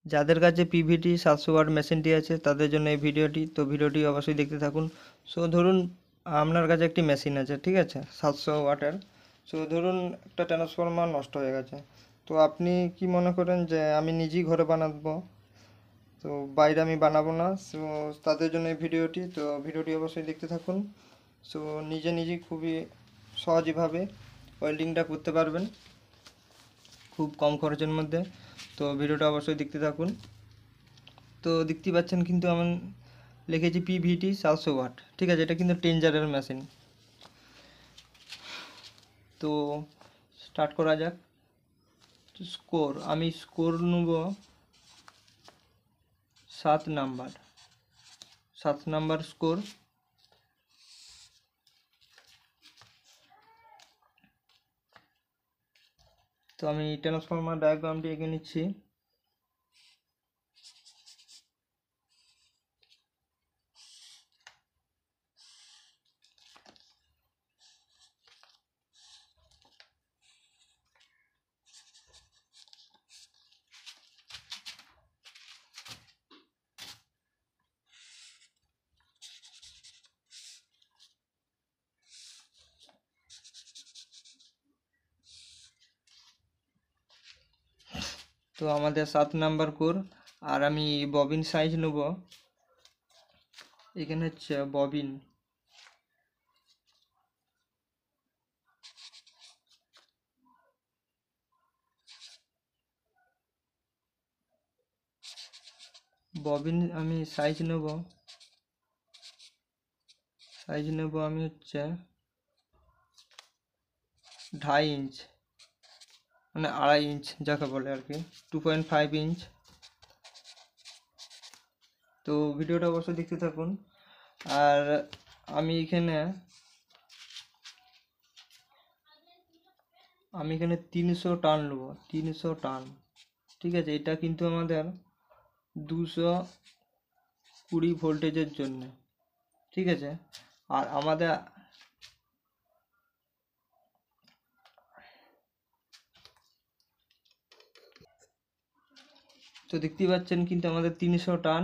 যাদের কাছে PVT 700 watt মেশিনটি আছে তাদের জন্য এই ভিডিওটি, তো ভিডিওটি অবশ্যই দেখতে থাকুন। সো ধরুন আপনার কাছে একটি মেশিন আছে, ঠিক আছে, 700 ওয়াটের। সো ধরুন একটা ট্রান্সফরমার নষ্ট হয়ে গেছে, তো আপনি কি মনে করেন যে আমি নিজেই ঘরে বানাবো, তো বাইরে আমি বানাবো না। সো তাদের জন্য এই ভিডিওটি, তো ভিডিওটি অবশ্যই দেখতে থাকুন। সো নিজেই খুবই সহজভাবে ওয়েল্ডিংটা করতে পারবেন খুব কম খরচের মধ্যে। তো ভিডিওটা অবশ্যই দেখতে থাকুন। তো দেখতে পাচ্ছেন কিন্তু আমি লিখেছি পিভিটি 700 ওয়াট, ঠিক আছে, এটা কিন্তু টেনজারের মেশিন। তো স্টার্ট করা যাক। স্কোর, আমি স্কোর নেব 7 নাম্বার, 7 নাম্বার স্কোর। তো আমি ট্রান্সফরমার ডায়াগ্রামটি এঁকে নিচ্ছি। তো আমাদের 7 নাম্বার কোর। আর আমি ববিন সাইজ নেব, এখানে হচ্ছে ববিন, ববিন আমি সাইজ নেব আমি হচ্ছে 2.5 ইঞ্চ, মানে 2.5 ইঞ্চ যাকে বলে আর কি, 2.5 ইঞ্চ। তো ভিডিওটা অবশ্যই দেখতে থাকুন। আর আমি এখানে 300 টান নেবো, 300 টান, ঠিক আছে। এটা কিন্তু আমাদের 220 ভোল্টেজের জন্য, ঠিক আছে। আর আমাদের তো দেখতেই পাচ্ছেন কিন্তু আমাদের 300 টান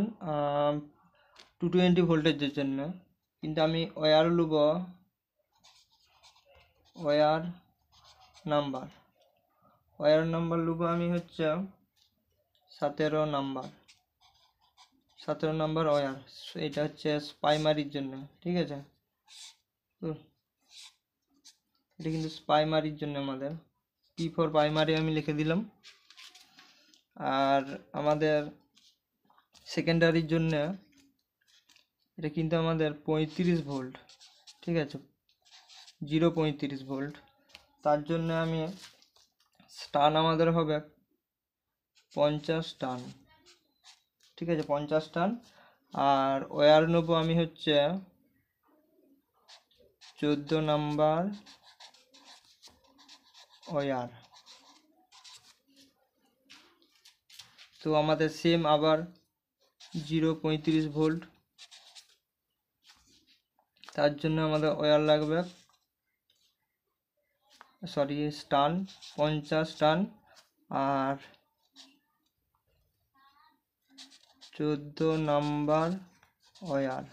220 ভোল্টেজের জন্য। কিন্তু আমি ওয়্যার নেব, ওয়্যার নাম্বার নেব আমি হচ্ছে 17 নাম্বার, 17 নাম্বার ওয়্যার। এটা হচ্ছে প্রাইমারির জন্য, ঠিক আছে। তো এটা কিন্তু প্রাইমারির জন্য আমাদের পি ফর প্রাইমারি আমি লিখে দিলাম। আর আমাদের সেকেন্ডারির জন্য এটা কিন্তু আমাদের 35 ভোল্ট, ঠিক আছে, 0.35 ভোল্ট। তার জন্য আমি টান আমাদের হবে 50 টান, ঠিক আছে, 50 টান। আর ওয়্যার নেবো আমি হচ্ছে 14 নাম্বার ওয়্যার। তো আমাদের সেম আবার 0.35 ভোল্ট, তার জন্য আমাদের ওয়্যার লাগবে, সরি, টান 50 টান আর 14 নাম্বার ওয়্যার।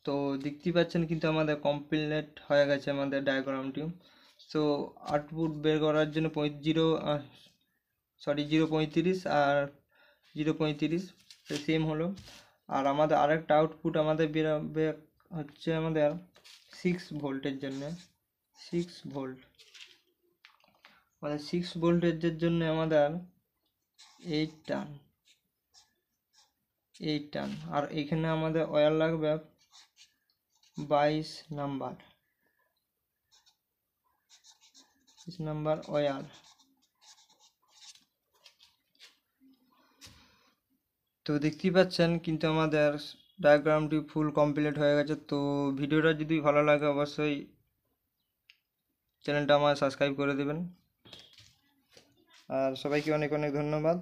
তো দেখতেই পাচ্ছেন কিন্তু আমাদের কমপ্লিট হয়ে গেছে আমাদের ডায়াগ্রামটি। সো আউটপুট বের করার জন্য 0.35 আর 0.35 সেম হলো। আর আমাদের আরেকটা আউটপুট আমাদের বেরোবে হচ্ছে আমাদের 6 ভোল্টের জন্য, 6 ভোল্ট, মানে 6 ভোল্টেজের জন্য আমাদের 8 টান, 8 টান। আর এখানে আমাদের ওয়্যার লাগবে 22 নাম্বার, 22 নাম্বার ওয়্যার। তো দেখতেই পাচ্ছেন কিন্তু আমাদের ডায়াগ্রামটি ফুল কমপ্লিট হয়ে গেছে। তো ভিডিওটা যদি ভালো লাগে অবশ্যই চ্যানেলটা আমার সাবস্ক্রাইব করে দেবেন। আর সবাইকে অনেক অনেক ধন্যবাদ।